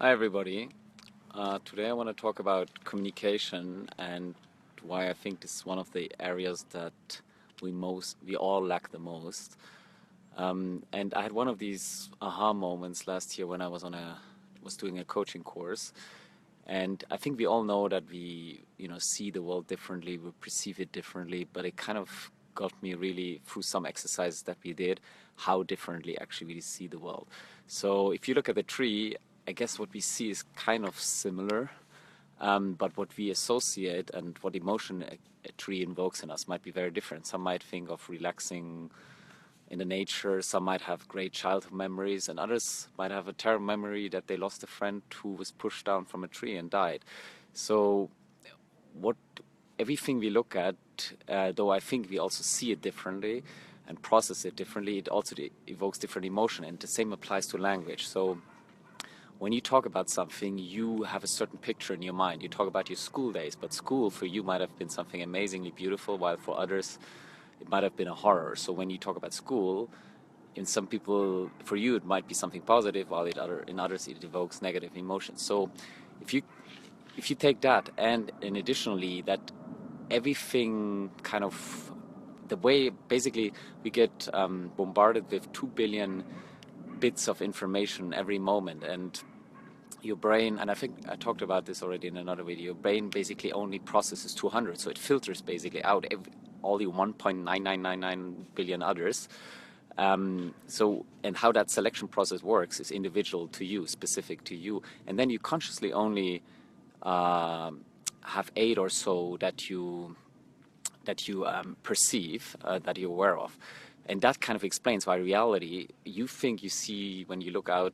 Hi everybody. Today I want to talk about communication and why I think this is one of the areas that we all lack the most. And I had one of these aha moments last year when I was doing a coaching course, and I think we all know that we see the world differently, we perceive it differently, but it kind of got me really through some exercises that we did, how differently actually we see the world. So if you look at the tree, I guess what we see is kind of similar, but what we associate and what emotion a tree invokes in us might be very different. Some might think of relaxing in the nature, some might have great childhood memories, and others might have a terrible memory that they lost a friend who was pushed down from a tree and died. So what everything we look at, though I think we also see it differently and process it differently, it also evokes different emotion, and the same applies to language. So when you talk about something, you have a certain picture in your mind. You talk about your school days, but school for you might have been something amazingly beautiful, while for others it might have been a horror. So when you talk about school, in some people, for you it might be something positive, while in others it evokes negative emotions. So if you take that, and additionally that everything kind of the way basically we get bombarded with 2 billion bits of information every moment, and your brain, and I think I talked about this already in another video, your brain basically only processes 200, so it filters basically out all the 1.9999 billion others. And how that selection process works is individual to you, specific to you, and then you consciously only have 8 or so that you perceive, that you're aware of. And that kind of explains why reality, you think you see when you look out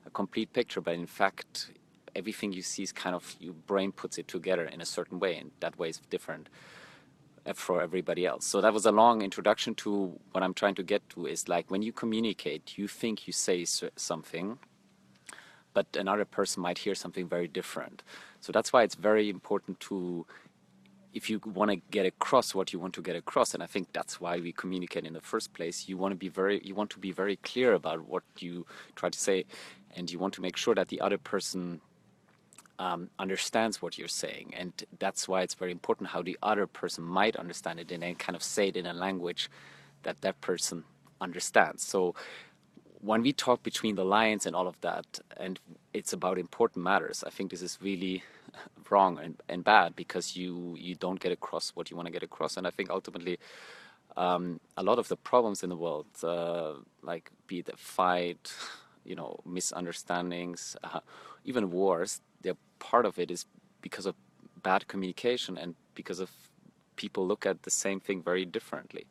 a complete picture, but in fact, everything you see is kind of, your brain puts it together in a certain way, and that way is different for everybody else. So that was a long introduction to what I'm trying to get to, is like when you communicate, you think you say something, but another person might hear something very different. So that's why it's very important to, if you want to get across what you want to get across, and I think that's why we communicate in the first place, you want to be very clear about what you try to say, and you want to make sure that the other person understands what you're saying. And that's why it's very important how the other person might understand it, and then kind of say it in a language that that person understands. So when we talk between the lines and all of that, and it's about important matters, I think this is really wrong and bad, because you don't get across what you want to get across. And I think ultimately a lot of the problems in the world, like be it a fight, misunderstandings, even wars, they're part of it is because of bad communication, and because of people look at the same thing very differently.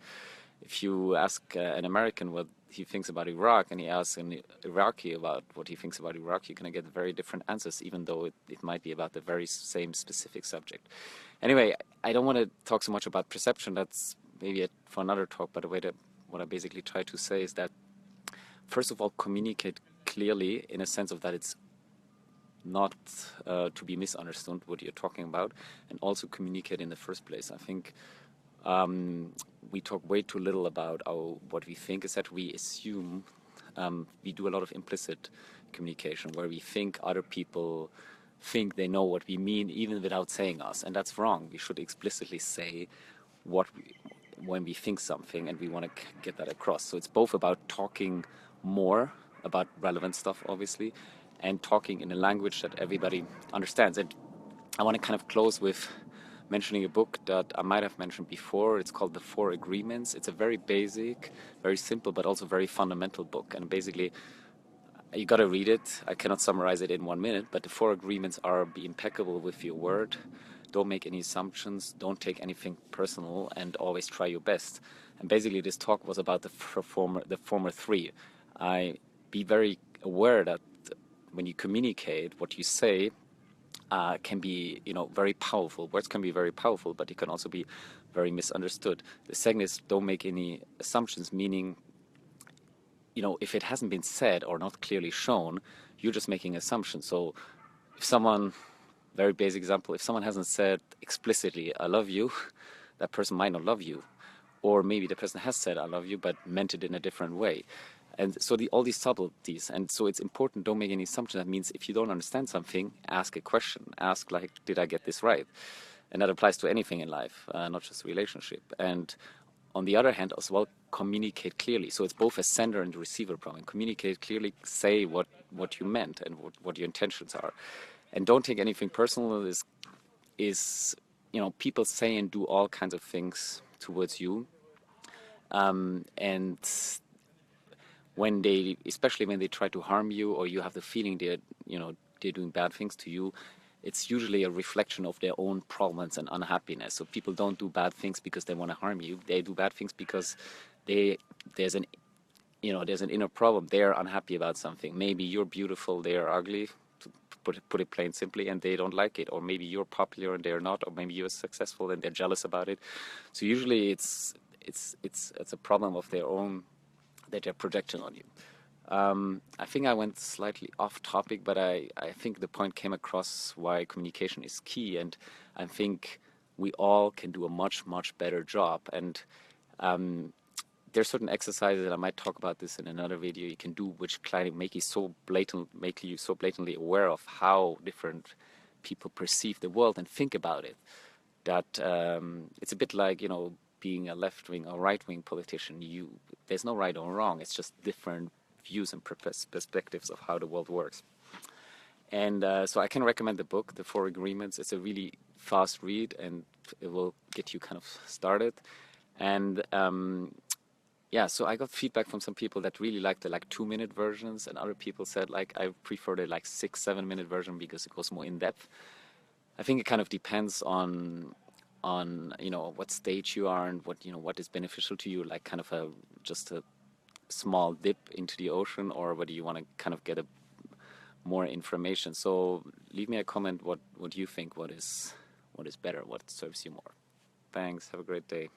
If you ask an American what he thinks about Iraq, and he asks an Iraqi about what he thinks about Iraq, you're going to get very different answers, even though it might be about the very same specific subject. Anyway, I don't want to talk so much about perception. That's maybe for another talk, but what I basically try to say is that, first of all, communicate clearly, in a sense of that it's not to be misunderstood what you're talking about, and also communicate in the first place. I think we talk way too little about what we think, is that we assume, we do a lot of implicit communication, where we think other people think they know what we mean even without saying us, and that's wrong. We should explicitly say when we think something and we want to get that across. So it's both about talking more about relevant stuff, obviously, and talking in a language that everybody understands. And I want to kind of close with mentioning a book that I might have mentioned before. It's called The Four Agreements. It's a very basic, very simple, but also very fundamental book. And basically, you got to read it. I cannot summarize it in 1 minute, but the four agreements are: be impeccable with your word, don't make any assumptions, don't take anything personal, and always try your best. And basically, this talk was about the former three. Be very aware that when you communicate, what you say can be, very powerful. Words can be very powerful, but it can also be very misunderstood. The second is, don't make any assumptions, meaning, if it hasn't been said or not clearly shown, you're just making assumptions. So if someone, very basic example, if someone hasn't said explicitly, I love you, that person might not love you. Or maybe the person has said, I love you, but meant it in a different way. And so all these subtleties, and so it's important, don't make any assumption. That means if you don't understand something, ask a question. Ask like, did I get this right? And that applies to anything in life, not just a relationship. And on the other hand, as well, communicate clearly. So it's both a sender and receiver problem. Communicate clearly, say what you meant and what your intentions are. And don't take anything personal. Is people say and do all kinds of things towards you. And especially when they try to harm you, or you have the feeling they're doing bad things to you, it's usually a reflection of their own problems and unhappiness. So people don't do bad things because they want to harm you. They do bad things because there's an inner problem. They're unhappy about something. Maybe you're beautiful, they're ugly, to put it plain simply, and they don't like it. Or maybe you're popular and they're not. Or maybe you're successful and they're jealous about it. So usually it's a problem of their own that they're projecting on you. I think I went slightly off topic, but I think the point came across why communication is key, and I think we all can do a much, much better job. And there's certain exercises, and I might talk about this in another video, you can do which make you so blatantly aware of how different people perceive the world and think about it. That it's a bit like, being a left-wing or right-wing politician. There's no right or wrong. It's just different views and perspectives of how the world works. And so I can recommend the book, The Four Agreements. It's a really fast read, and it will get you kind of started. And so I got feedback from some people that really liked the 2-minute versions, and other people said I prefer the 6-7 minute version because it goes more in depth. I think it kind of depends on what stage you are and what is beneficial to you, like kind of just a small dip into the ocean, or whether you want to kind of get more information. So leave me a comment what you think, what is better, what serves you more. Thanks, have a great day.